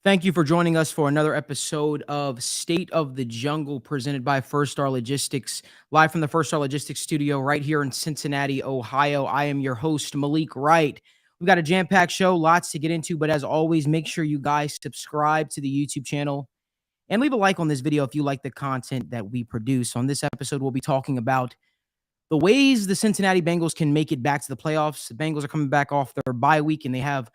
Thank you for joining us for another episode of State of the Jungle presented by First Star Logistics, live from the First Star Logistics studio right here in Cincinnati, Ohio. I am your host, Malik Wright. We've got a jam-packed show, lots to get into, but as always, make sure you guys subscribe to the YouTube channel and leave a like on this video if you like the content that we produce. On this episode, we'll be talking about the ways the Cincinnati Bengals can make it back to the playoffs. The Bengals are coming back off their bye week, and they have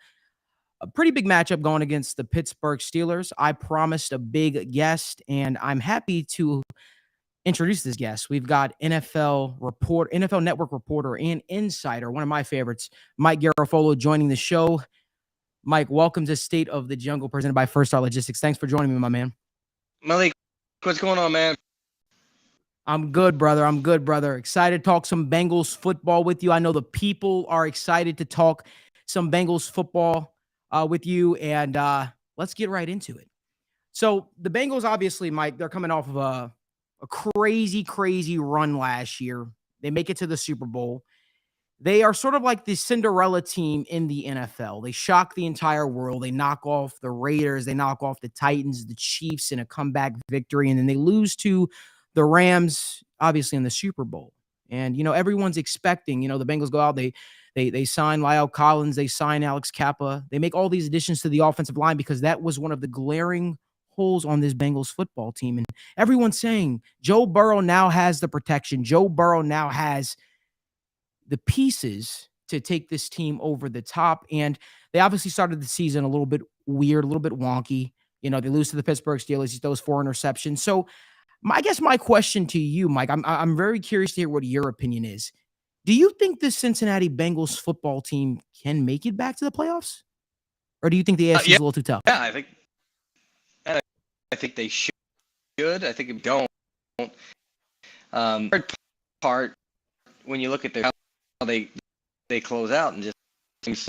a pretty big matchup going against the Pittsburgh Steelers. I promised a big guest, and I'm happy to introduce this guest. We've got NFL Network reporter and insider, one of my favorites, Mike Garafolo, joining the show. Mike, welcome to State of the Jungle, presented by First Star Logistics. Thanks for joining me, my man. Malik, what's going on, man? I'm good, brother. Excited to talk some Bengals football with you. I know the people are excited to talk some Bengals football with you, and let's get right into it. So the Bengals, obviously, Mike, they're coming off of a crazy run last year. They make it to the Super Bowl. They are sort of like the Cinderella team in the NFL. They shock the entire world. They knock off the Raiders. They knock off the Titans, the Chiefs in a comeback victory, and then they lose to the Rams, obviously, in the Super Bowl. And, everyone's expecting, the Bengals go out, they sign Lyle Collins, they sign Alex Kappa. They make all these additions to the offensive line because that was one of the glaring holes on this Bengals football team. And everyone's saying Joe Burrow now has the protection. Joe Burrow now has the pieces to take this team over the top. And they obviously started the season a little bit weird, a little bit wonky. They lose to the Pittsburgh Steelers. He throws 4 interceptions. So I guess my question to you, Mike, I'm very curious to hear what your opinion is. Do you think the Cincinnati Bengals football team can make it back to the playoffs? Or do you think the AFC is a little too tough? Yeah, I think they should. I think they don't. Third part, when you look at how they close out and just seems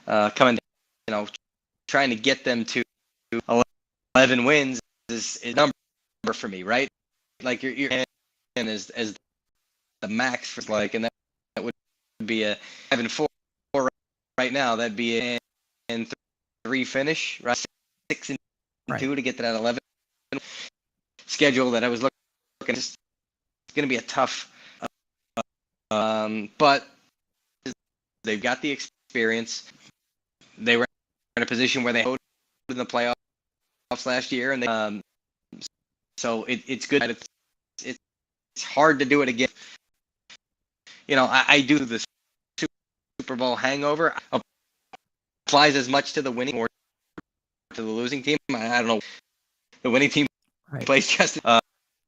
coming, trying to get them to 11 wins is a number for me, right? Like you're in as the max for and that would be a 7-4 right now. That'd be an 3 finish, right? 6-2 to get to that 11 schedule that I was looking. It's going to be a tough, but they've got the experience. They were in a position where they hold in the playoffs last year, and so it's good. It's hard to do it again. I do the Super Bowl hangover applies as much to the winning or to the losing team. I don't know. The winning team plays just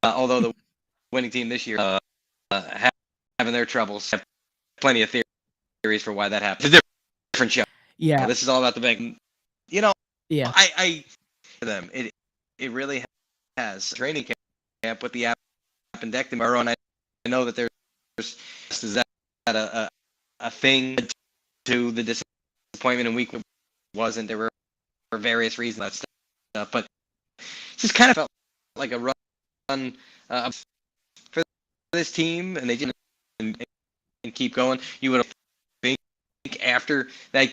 although the winning team this year having their troubles. Have plenty of theories for why that happens. It's a different show. Yeah. This is all about the Bengals. Yeah. I them. It really has training camp with the appendectomy, Burrow, and I know that there's is that a thing to the disappointment in week wasn't. There were various reasons that stuff, but it just kind of felt like a run for this team, and they didn't and keep going. You would think after they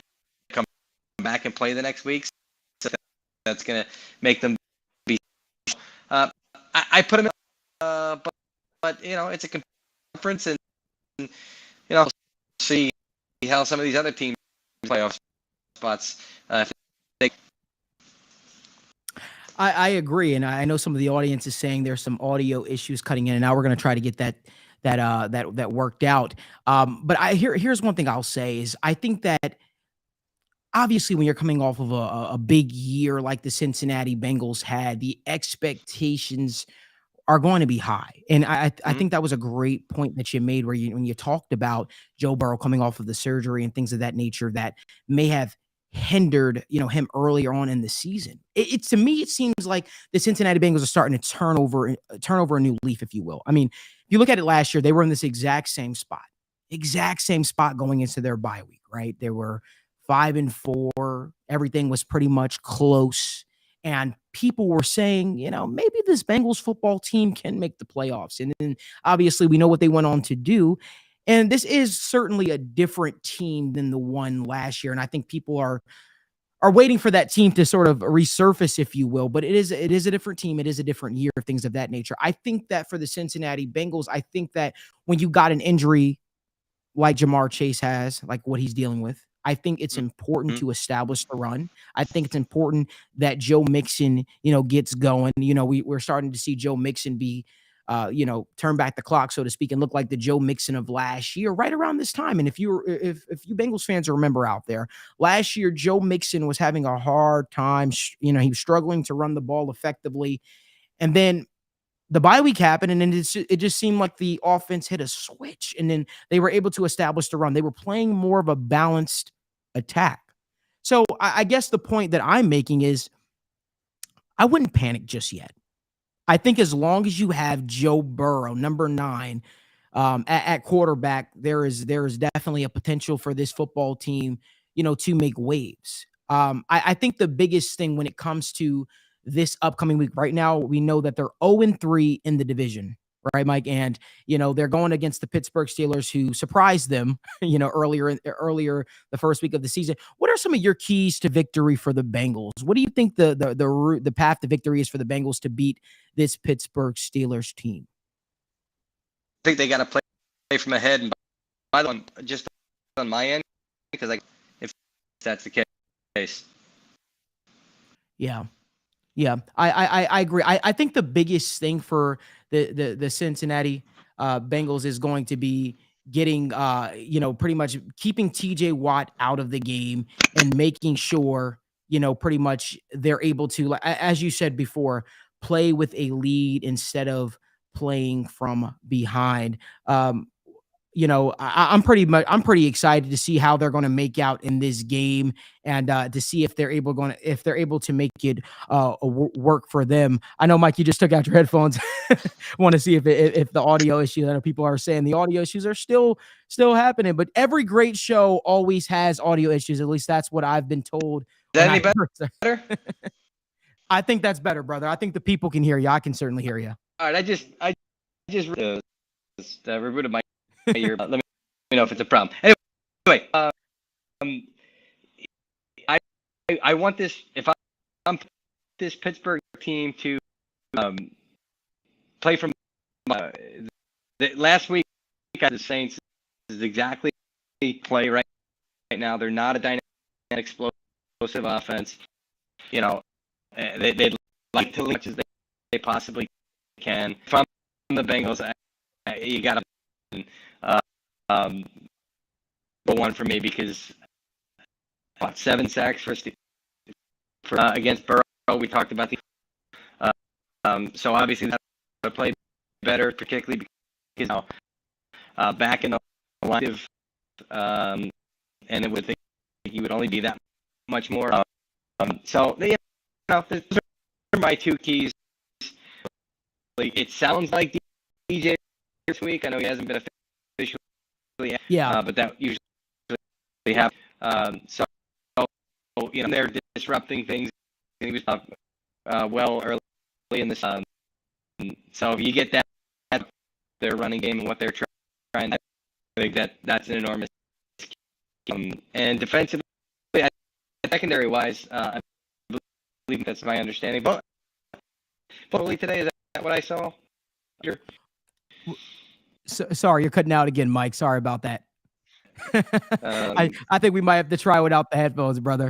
come back and play the next week, so that's going to make them be. I put them in, but it's a conference, and see how some of these other teams playoff spots. I agree, and I know some of the audience is saying there's some audio issues cutting in, and now we're going to try to get that worked out. But here's one thing I'll say is I think that obviously when you're coming off of a big year like the Cincinnati Bengals had, the expectations are going to be high. And I think that was a great point that you made when you talked about Joe Burrow coming off of the surgery and things of that nature that may have hindered, him earlier on in the season. It to me, it seems like the Cincinnati Bengals are starting to turn over a new leaf, if you will. I mean, if you look at it last year, they were in this exact same spot going into their bye week, right? They were 5-4. Everything was pretty much close. And people were saying, maybe this Bengals football team can make the playoffs. And then obviously we know what they went on to do. And this is certainly a different team than the one last year. And I think people are are waiting for that team to sort of resurface, if you will. But it is a different team. It is a different year, things of that nature. I think that for the Cincinnati Bengals, I think that when you got an injury like Jamar Chase has, like what he's dealing with, I think it's important to establish the run. I think it's important that Joe Mixon, gets going. We're starting to see Joe Mixon be, turn back the clock, so to speak, and look like the Joe Mixon of last year, right around this time. And if you Bengals fans remember out there, last year Joe Mixon was having a hard time. He was struggling to run the ball effectively, and then the bye week happened, and then it just seemed like the offense hit a switch, and then they were able to establish the run. They were playing more of a balanced attack. So I guess the point that I'm making is I wouldn't panic just yet. I think as long as you have Joe Burrow, number 9, at quarterback, there is definitely a potential for this football team, to make waves. I think the biggest thing when it comes to this upcoming week, right now, we know that they're 0-3 in the division, right, Mike? And, they're going against the Pittsburgh Steelers, who surprised them, earlier the first week of the season. What are some of your keys to victory for the Bengals? What do you think the path to victory is for the Bengals to beat this Pittsburgh Steelers team? I think they got to play from ahead. And by the way, just on my end, because if that's the case. Yeah. Yeah, I agree. I think the biggest thing for the Cincinnati Bengals is going to be getting, pretty much keeping TJ Watt out of the game and making sure, pretty much they're able to, as you said before, play with a lead instead of playing from behind. I'm pretty excited to see how they're going to make out in this game, and to see if they're able to make it work for them. I know, Mike, you just took out your headphones. Want to see if the audio issues. I know people are saying the audio issues are still happening, but every great show always has audio issues. At least that's what I've been told. Is that any better? I think that's better, brother. I think the people can hear you. I can certainly hear you. All right, I just rebooted my ear. Let me know if it's a problem. Anyway, I want this. If I'm this Pittsburgh team to play from last week, the Saints is exactly play right now. They're not a dynamic, explosive offense. They'd like to as much as they possibly can. From the Bengals, you got to go one for me, because 7 sacks for against Burrow. We talked about so obviously that's to play better, particularly because back in the line and it would think he would only be that much more. So those are my 2 keys. It sounds like DJ this week. I know he hasn't been officially, but that usually happens. So they're disrupting things. He was well early in this. So if you get that their running game and what they're trying, I think that's an enormous. And defensively, secondary wise, I believe that's my understanding. But today, is that what I saw? Sure. Sorry, you're cutting out again, Mike. Sorry about that. I think we might have to try without the headphones, brother.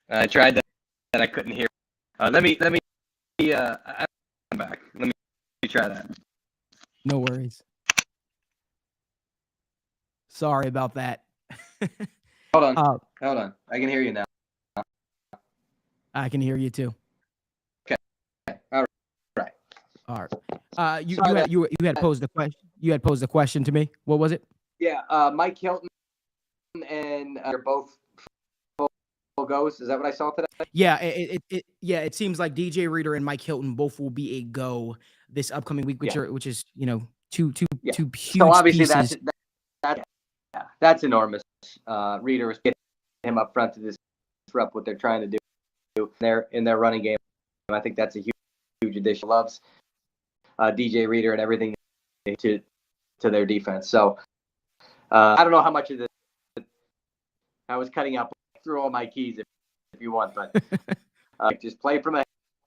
I tried that I couldn't hear. Let me I'm back. Let me try that. No worries. Sorry about that. Hold on. I can hear you now. I can hear you too. Okay. All right. You had posed a question. You had posed a question to me. What was it? Yeah. Mike Hilton and you're both full goes. Is that what I saw today? Yeah. It seems like DJ Reader and Mike Hilton both will be a go this upcoming week, which is two huge so obviously pieces. That's enormous. Reader is getting him up front to disrupt what they're trying to do in their running game. I think that's a huge addition. Loves DJ Reader and everything to their defense. So I don't know how much of this I was cutting out through all my keys if you want, but just play from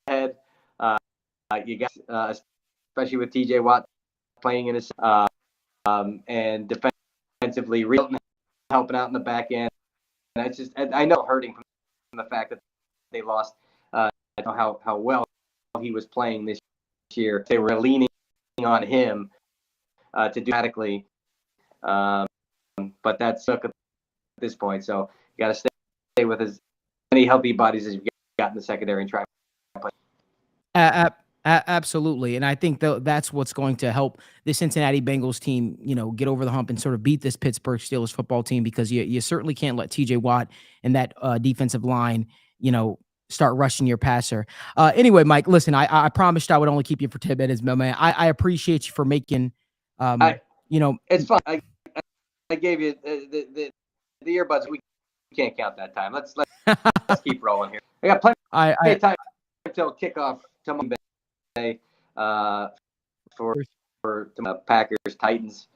ahead. You got, especially with TJ Watt playing in his and defensively helping out in the back end. And that's just, I know, hurting from the fact that they lost. I know how well he was playing this year. They were leaning on him to do dramatically, but that's stuck at this point. So you got to stay with as many healthy bodies as you've got in the secondary and try to play. Absolutely. And I think that's what's going to help the Cincinnati Bengals team, get over the hump and sort of beat this Pittsburgh Steelers football team, because you certainly can't let TJ Watt and that defensive line, start rushing your passer. Anyway, Mike, listen, I promised I would only keep you for 10 minutes, my man. I appreciate you for making, it's fun. I gave you the earbuds. We can't count that time. Let's keep rolling here. I got plenty of time until kickoff tomorrow. For Packers Titans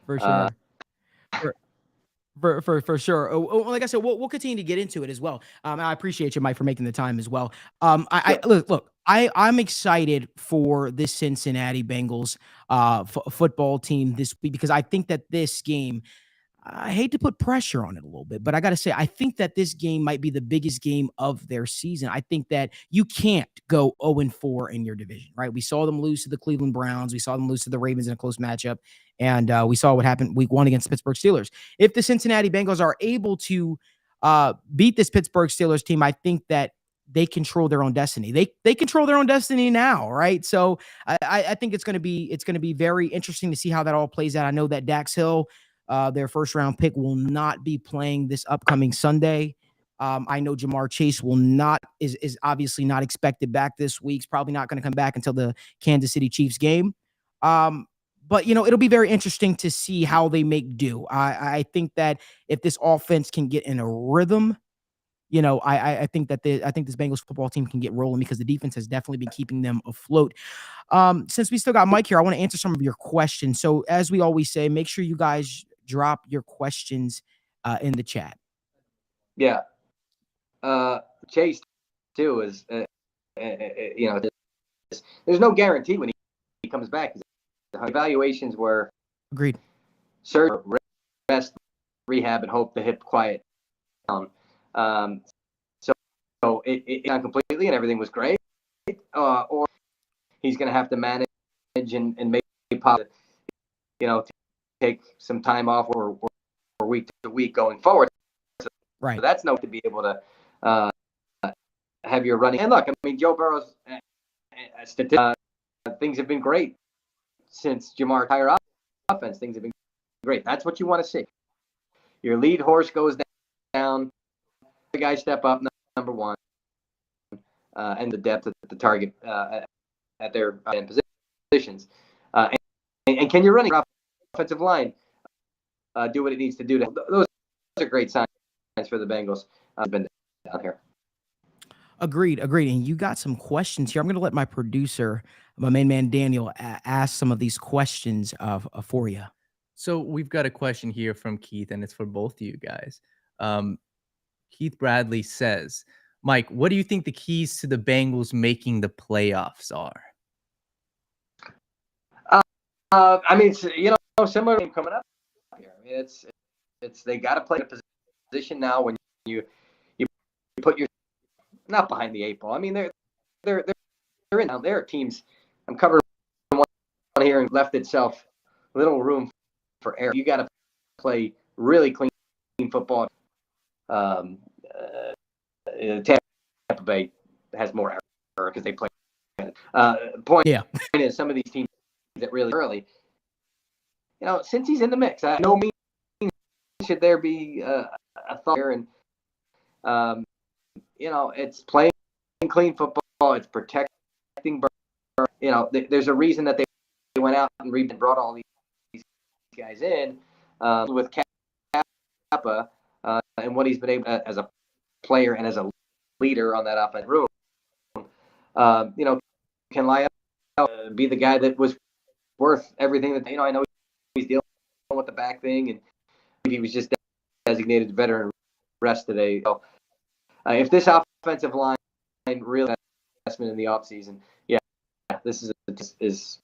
for sure. For sure. Like I said, we'll continue to get into it as well. I appreciate you, Mike, for making the time as well. Look, I'm excited for this Cincinnati Bengals football team this week, because I think that this game, I hate to put pressure on it a little bit, but I got to say, I think that this game might be the biggest game of their season. I think that you can't go 0-4 in your division, right? We saw them lose to the Cleveland Browns. We saw them lose to the Ravens in a close matchup. And we saw what happened week 1 against the Pittsburgh Steelers. If the Cincinnati Bengals are able to beat this Pittsburgh Steelers team, I think that they control their own destiny. They control their own destiny now, right? So I think it's going to be very interesting to see how that all plays out. I know that Dax Hill, their first round pick, will not be playing this upcoming Sunday. I know Jamar Chase is obviously not expected back this week. He's probably not going to come back until the Kansas City Chiefs game. But it'll be very interesting to see how they make do. I think that if this offense can get in a rhythm, I think this Bengals football team can get rolling, because the defense has definitely been keeping them afloat. Since we still got Mike here, I want to answer some of your questions. So as we always say, make sure you guys drop your questions in the chat. Yeah. Chase too is, there's no guarantee when he comes back. The evaluations were agreed. Surgery, rest, rehab, and hope the hip quiet down. So it not completely and everything was great, or he's going to have to manage and maybe take some time off or week to week going forward. Right. So that's no to be able to have your running. And look, I mean, Joe Burrow's things have been great since Jamar retired. Offense, things have been great. That's what you want to see. Your lead horse goes down. The guys step up, number one, and the depth at the target at their positions. And can your running offensive line do what it needs to do? Those are great signs for the Bengals. Been down here. Agreed. And you got some questions here. I'm going to let my producer, my main man Daniel, ask some of these questions for you. So we've got a question here from Keith, and it's for both of you guys. Keith Bradley says, Mike, what do you think the keys to the Bengals making the playoffs are? I mean, similar to coming up here. I mean, it's they got to play a position now when you put your not behind the 8 ball. I mean, they're in now. There are teams. I'm covering one here and left itself little room for error. You got to play really clean football. Tampa Bay has more error because they play. Point is, some of these teams that really early, since he's in the mix, no means should there be a thought here, and it's playing clean football. It's protecting Burrow. There's a reason that they went out and brought all these guys in with Kappa and what he's been able to, as a player and as a leader on that offensive room. Can lie up, be the guy that was worth everything that I know he's dealing with the back thing, and he was just designated veteran rest today. So if this offensive line really investment in the offseason, yeah, this is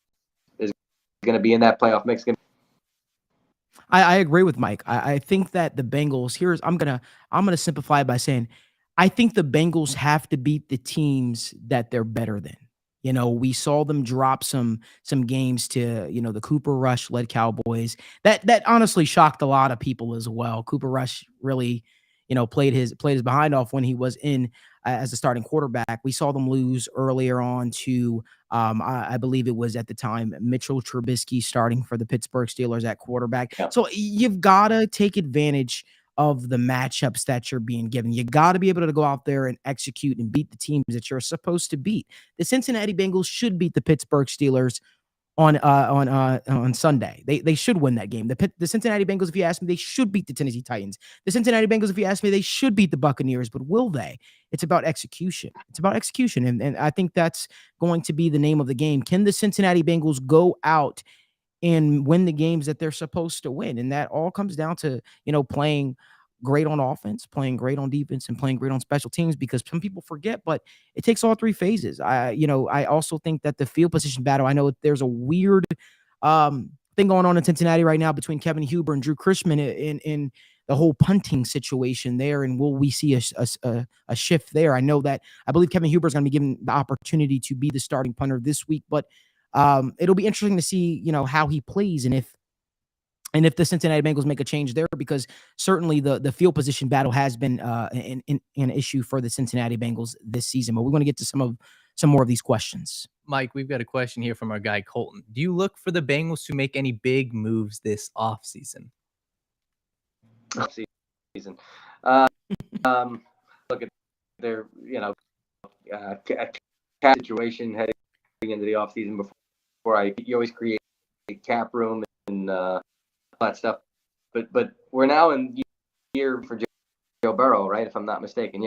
going to be in that playoff mix. I agree with Mike. I think that the Bengals I'm gonna simplify it by saying I think the Bengals have to beat the teams that they're better than. You know, we saw them drop some games to, you know, the Cooper Rush led Cowboys. That honestly shocked a lot of people as well. Cooper Rush really, you know, played his behind off when he was in as a starting quarterback. We saw them lose earlier on to I believe it was at the time Mitchell Trubisky starting for the Pittsburgh Steelers at quarterback. Yeah. So you've got to take advantage of the matchups that you're being given. You got to be able to go out there and execute and beat the teams that you're supposed to beat. The Cincinnati Bengals should beat the Pittsburgh Steelers on Sunday. They should win that game. The Cincinnati Bengals, if you ask me, they should beat the Tennessee Titans. The Cincinnati Bengals, if you ask me, they should beat the Buccaneers, but will they? It's about execution. It's about execution. And I think that's going to be the name of the game. Can the Cincinnati Bengals go out and win the games that they're supposed to win? And that all comes down to, you know, playing great on offense, playing great on defense, and playing great on special teams, because some people forget, but it takes all three phases. I also think that the field position battle, I know there's a weird thing going on in Cincinnati right now between Kevin Huber and Drew Chrisman in the whole punting situation there. And will we see a shift there? I believe Kevin Huber is going to be given the opportunity to be the starting punter this week, but it'll be interesting to see, you know, how he plays and if the Cincinnati Bengals make a change there, because certainly the field position battle has been an issue for the Cincinnati Bengals this season. But we're going to get to some more of these questions. Mike, we've got a question here from our guy Colton. Do you look for the Bengals to make any big moves this offseason? Look at their, you know, cap situation heading into the offseason before you always create cap room and that stuff, but we're now in year for Joe Burrow, right? If I'm not mistaken,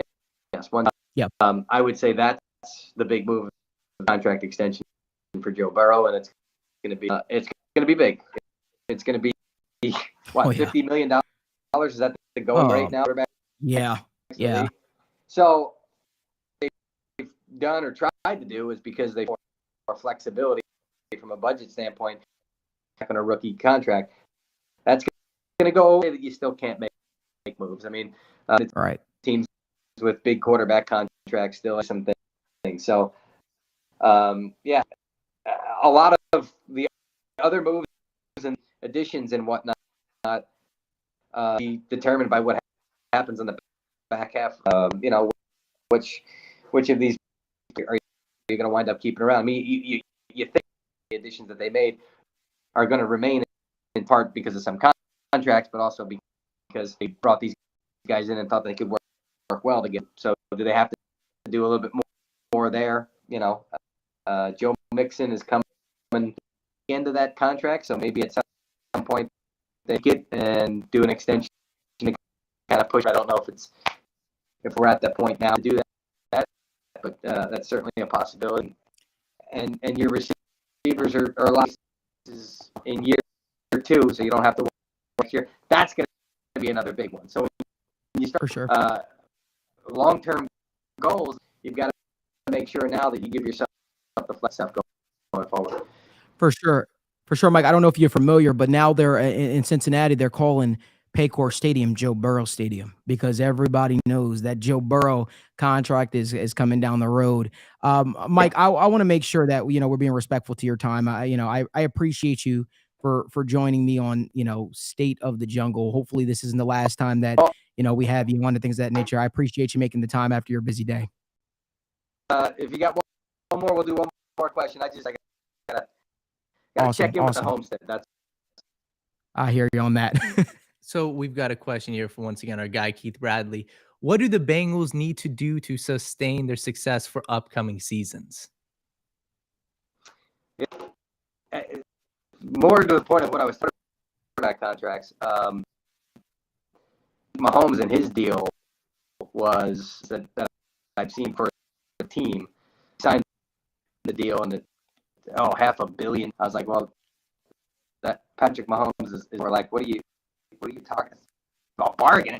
yes, one. Yeah. I would say that's the big move, contract extension for Joe Burrow, and it's going to be big. It's going to be what, $50 million? Is that the going rate now? Yeah. So they've done or tried to do is because they want more flexibility from a budget standpoint on a rookie contract. That's going to go away, that you still can't make moves. I mean, it's right. Teams with big quarterback contracts still have some things. So, a lot of the other moves and additions and whatnot be determined by what happens in the back half. You know, which of these are you going to wind up keeping around? I mean, you think the additions that they made are going to remain in part because of some contracts, but also because they brought these guys in and thought they could work well together. So do they have to do a little bit more there? You know, Joe Mixon is coming into that contract, so maybe at some point they get and do an extension to kind of push. I don't know if we're at that point now to do that, but that's certainly a possibility. And your receivers are a lot in year 2, so you don't have to work here. That's going to be another big one. So when you start for sure long-term goals, you've got to make sure now that you give yourself the flex stuff going forward. For sure, Mike. I don't know if you're familiar, but now they're in Cincinnati. They're calling Paycor Stadium Joe Burrow Stadium, because everybody knows that Joe Burrow contract is coming down the road. Mike, I want to make sure that, you know, we're being respectful to your time. I appreciate you for joining me on, you know, State of the Jungle. Hopefully this isn't the last time that, you know, we have you on and things of that nature. I appreciate you making the time after your busy day. If you got one more, we'll do one more question. I gotta Awesome, check in with the homestead. I hear you on that. So we've got a question here for, once again, our guy Keith Bradley. What do the Bengals need to do to sustain their success for upcoming seasons? More to the point of what I was talking about, contracts. Mahomes and his deal was that I've seen for a team signed the deal and $500 million. I was like, well, that Patrick Mahomes is more like, what are you talking about? Bargain.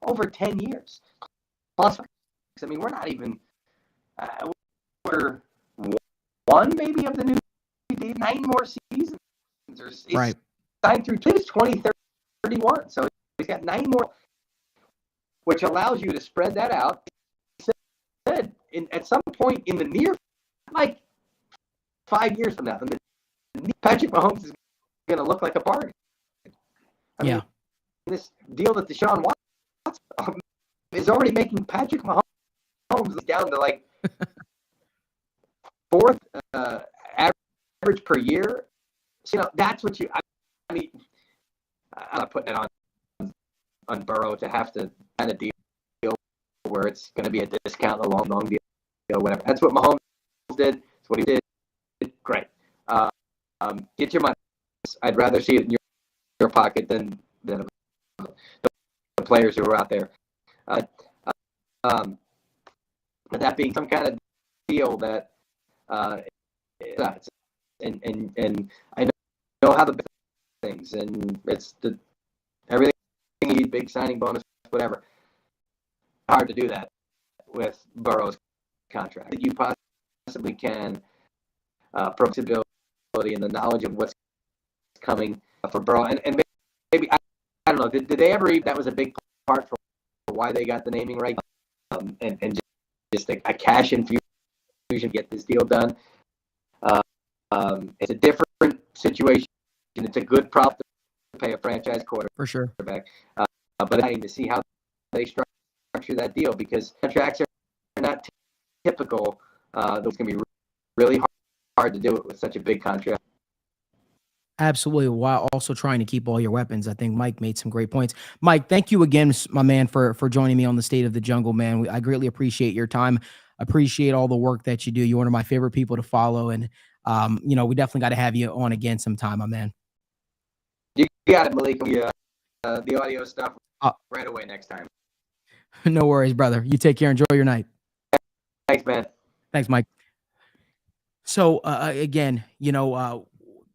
over 10 years. Plus, I mean, we're not even we're one maybe of the new 9 more seasons. Right. Signed through 2031, so he's got 9 more, which allows you to spread that out. At some point in the near, like 5 years from now, Patrick Mahomes is going to look like a bargain. I mean, this deal that Deshaun Watson is already making Patrick Mahomes down to like 4th average per year. So, that's what I mean, I'm not putting it on Burrow to have to kind of deal where it's going to be a discount, a long deal, whatever. That's what Mahomes did. That's what he did. Great. Get your money. I'd rather see it in your pocket than the players who are out there. That being some kind of deal that, and I know how the things, and it's everything you need, big signing bonus, whatever. Hard to do that with Burrow's contract. You possibly can, predictability and the knowledge of what's coming for Burrow, and maybe I don't know. Did they ever? That was a big part for why they got the naming right, and just a cash infusion to get this deal done. It's a different situation. It's a good problem to pay a franchise quarterback for sure. But exciting to see how they structure that deal, because contracts are not typical. It's going to be really hard to do it with such a big contract. Absolutely, while also trying to keep all your weapons. I think Mike made some great points. Mike, thank you again, my man, for joining me on the State of the Jungle, man. I greatly appreciate your time. Appreciate all the work that you do. You're one of my favorite people to follow, and we definitely got to have you on again sometime, my man. You got it, Malik. The audio stuff right away next time. No worries, brother. You take care. Enjoy your night. Thanks, man. Thanks, Mike. So again,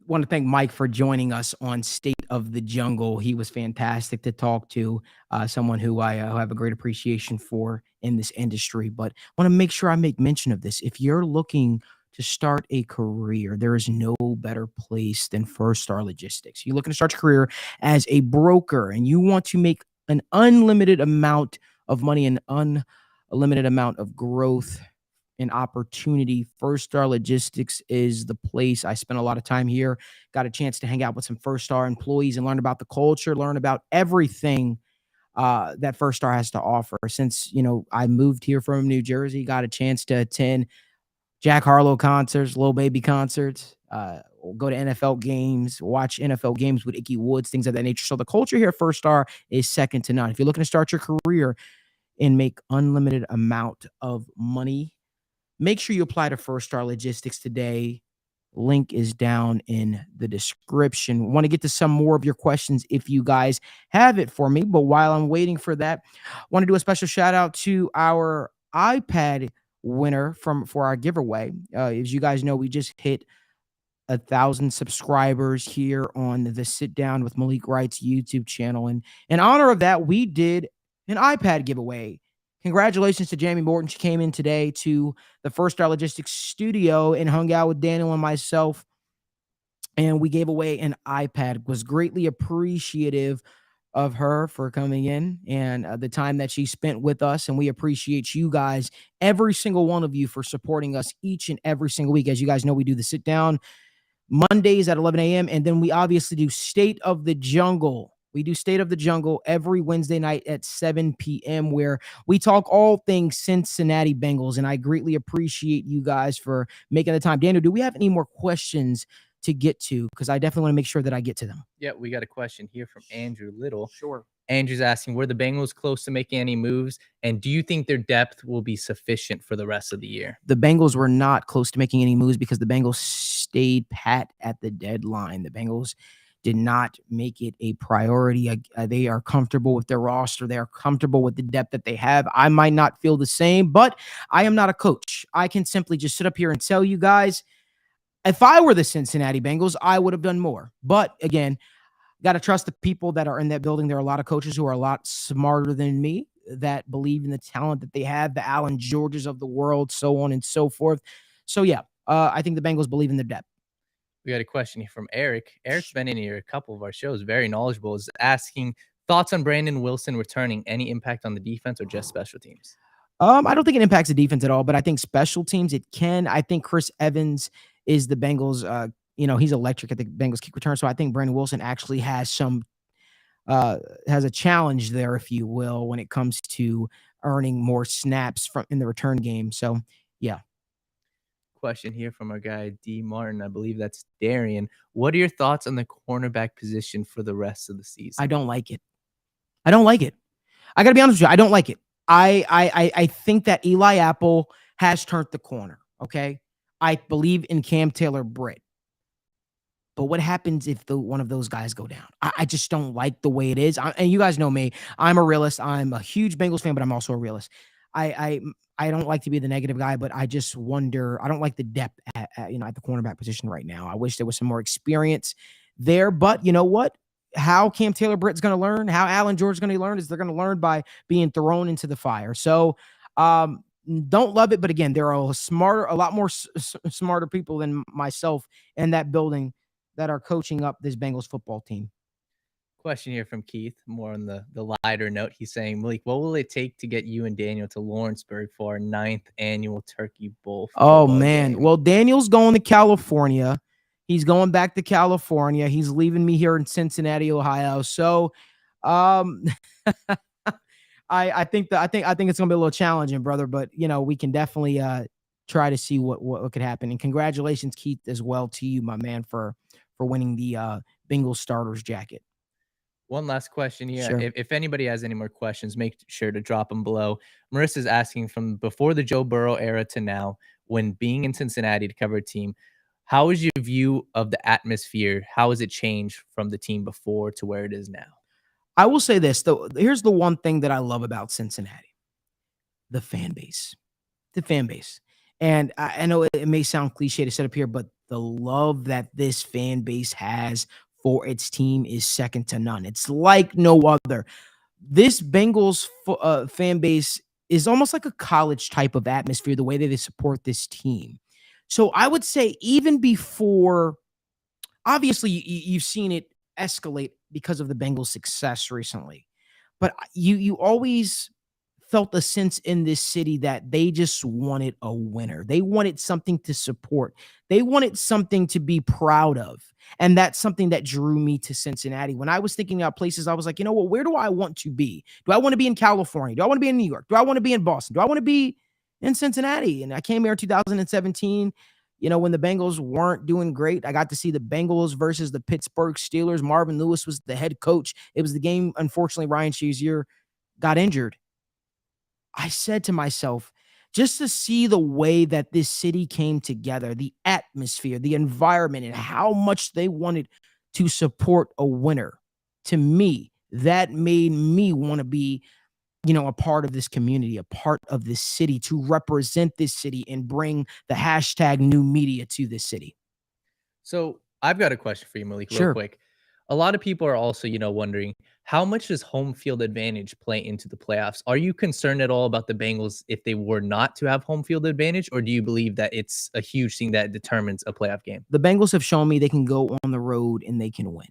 want to thank Mike for joining us on State of the Jungle. He was fantastic to talk to, someone who I have a great appreciation for in this industry. But I want to make sure I make mention of this. If you're looking to start a career, there is no better place than First Star Logistics. You're looking to start your career as a broker, and you want to make an unlimited amount of money, an unlimited amount of growth and opportunity. First Star Logistics is the place. I spent a lot of time here, got a chance to hang out with some First Star employees and learn about the culture, learn about everything that First Star has to offer. Since, I moved here from New Jersey, got a chance to attend Jack Harlow concerts, Lil Baby concerts, go to NFL games, watch NFL games with Ickey Woods, things of that nature. So the culture here at First Star is second to none. If you're looking to start your career and make unlimited amount of money, make sure you apply to First Star Logistics today. Link is down in the description. Want to get to some more of your questions if you guys have it for me. But while I'm waiting for that, I want to do a special shout out to our iPad winner for our giveaway. As you guys know, we just hit 1,000 subscribers here on the Sit Down with Malik Wright's YouTube channel. And in honor of that, we did an iPad giveaway. Congratulations to Jamie Morton. She came in today to the First Star Logistics studio and hung out with Daniel and myself, and we gave away an iPad. Was greatly appreciative of her for coming in and the time that she spent with us, and we appreciate you guys, every single one of you, for supporting us each and every single week. As you guys know, we do the Sit Down Mondays at 11 a.m., and then we obviously do State of the Jungle. We do State of the Jungle every Wednesday night at 7 p.m. where we talk all things Cincinnati Bengals, and I greatly appreciate you guys for making the time. Daniel, do we have any more questions to get to? Because I definitely want to make sure that I get to them. Yeah, we got a question here from Andrew Little. Sure. Andrew's asking, were the Bengals close to making any moves, and do you think their depth will be sufficient for the rest of the year? The Bengals were not close to making any moves because the Bengals stayed pat at the deadline. The Bengals did not make it a priority. They are comfortable with their roster. They are comfortable with the depth that they have. I might not feel the same, but I am not a coach. I can simply just sit up here and tell you guys, if I were the Cincinnati Bengals, I would have done more. But again, Got to trust the people that are in that building. There are a lot of coaches who are a lot smarter than me that believe in the talent that they have, the Allen Georges of the world, so on and so forth. So, yeah, I think the Bengals believe in their depth. We got a question here from Eric. Eric's been in here a couple of our shows, very knowledgeable, is asking thoughts on Brandon Wilson returning, any impact on the defense or just special teams? I don't think it impacts the defense at all, but I think special teams, it can. I think Chris Evans is the Bengals, he's electric at the Bengals kick return. So I think Brandon Wilson actually has has a challenge there, if you will, when it comes to earning more snaps in the return game. So, yeah. Question here from our guy, D. Martin. I believe that's Darian. What are your thoughts on the cornerback position for the rest of the season? I don't like it. I got to be honest with you. I don't like it. I think that Eli Apple has turned the corner, okay? I believe in Cam Taylor-Britt. But what happens if one of those guys go down? I just don't like the way it is. And you guys know me. I'm a realist. I'm a huge Bengals fan, but I'm also a realist. I don't like to be the negative guy, but I just wonder. I don't like the depth at the cornerback position right now. I wish there was some more experience there. But you know what? How Cam Taylor-Britt's going to learn, how Allen George is going to learn, is they're going to learn by being thrown into the fire. So don't love it, but again, there are a lot more smarter people than myself in that building that are coaching up this Bengals football team. Question here from Keith, more on the lighter note. He's saying, Malik, what will it take to get you and Daniel to Lawrenceburg for our 9th annual Turkey Bowl? Oh, man. Game? Well, Daniel's going to California. He's going back to California. He's leaving me here in Cincinnati, Ohio. So, I think it's gonna be a little challenging, brother. But we can definitely try to see what could happen. And congratulations, Keith, as well to you, my man, for winning the Bengals starters jacket. One last question here. Sure. If anybody has any more questions, make sure to drop them below. Marissa's asking, from before the Joe Burrow era to now, when being in Cincinnati to cover a team, how is your view of the atmosphere? How has it changed from the team before to where it is now? I will say this, though. Here's the one thing that I love about Cincinnati: the fan base. The fan base. And I know it may sound cliche to set up here, but the love that this fan base has for its team is second to none. It's like no other. This Bengals fan base is almost like a college type of atmosphere, the way that they support this team. So I would say even before, obviously you've seen it escalate because of the Bengals' success recently, but you always felt a sense in this city that they just wanted a winner. They wanted something to support. They wanted something to be proud of. And that's something that drew me to Cincinnati. When I was thinking about places, I was like, you know what, where do I want to be? Do I want to be in California? Do I want to be in New York? Do I want to be in Boston? Do I want to be in Cincinnati? And I came here in 2017, when the Bengals weren't doing great. I got to see the Bengals versus the Pittsburgh Steelers. Marvin Lewis was the head coach. It was the game, unfortunately, Ryan Shazier got injured. I said to myself, just to see the way that this city came together, the atmosphere, the environment, and how much they wanted to support a winner, to me, that made me want to be, a part of this community, a part of this city, to represent this city and bring the hashtag new media to this city. So I've got a question for you, Malik, Sure. real quick. A lot of people are also, wondering, how much does home field advantage play into the playoffs? Are you concerned at all about the Bengals if they were not to have home field advantage, or do you believe that it's a huge thing that determines a playoff game? The Bengals have shown me they can go on the road and they can win.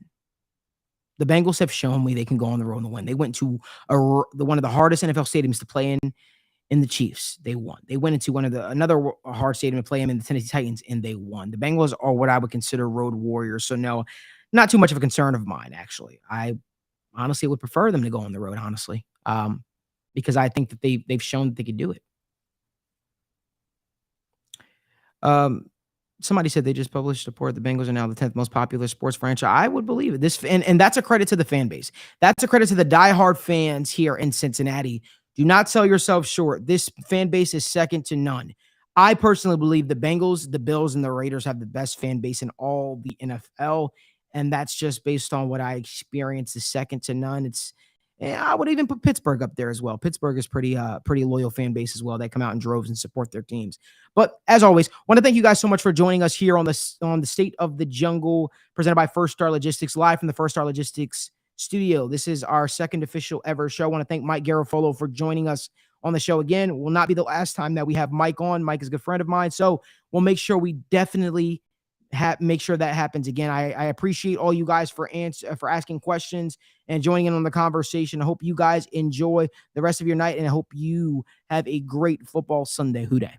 The Bengals have shown me they can go on the road and win. They went to one of the hardest NFL stadiums to play in the Chiefs. They won. They went into another hard stadium to play in the Tennessee Titans, and they won. The Bengals are what I would consider road warriors. So no, not too much of a concern of mine, actually. I honestly would prefer them to go on the road, honestly, because I think that they've shown that they could do it. Somebody said they just published a report. The Bengals are now the 10th most popular sports franchise. I would believe it. And that's a credit to the fan base. That's a credit to the diehard fans here in Cincinnati. Do not sell yourself short. This fan base is second to none. I personally believe the Bengals, the Bills, and the Raiders have the best fan base in all the NFL. And that's just based on what I experienced, is second to none. And I would even put Pittsburgh up there as well. Pittsburgh is pretty loyal fan base as well. They come out in droves and support their teams. But as always, want to thank you guys so much for joining us here on the State of the Jungle, presented by First Star Logistics, live from the First Star Logistics studio. This is our second official ever show. I want to thank Mike Garafolo for joining us on the show again. It will not be the last time that we have Mike on. Mike is a good friend of mine, so we'll make sure we definitely make sure that happens again. I appreciate all you guys for asking questions and joining in on the conversation. I hope you guys enjoy the rest of your night, and I hope you have a great football Sunday. Hoo day.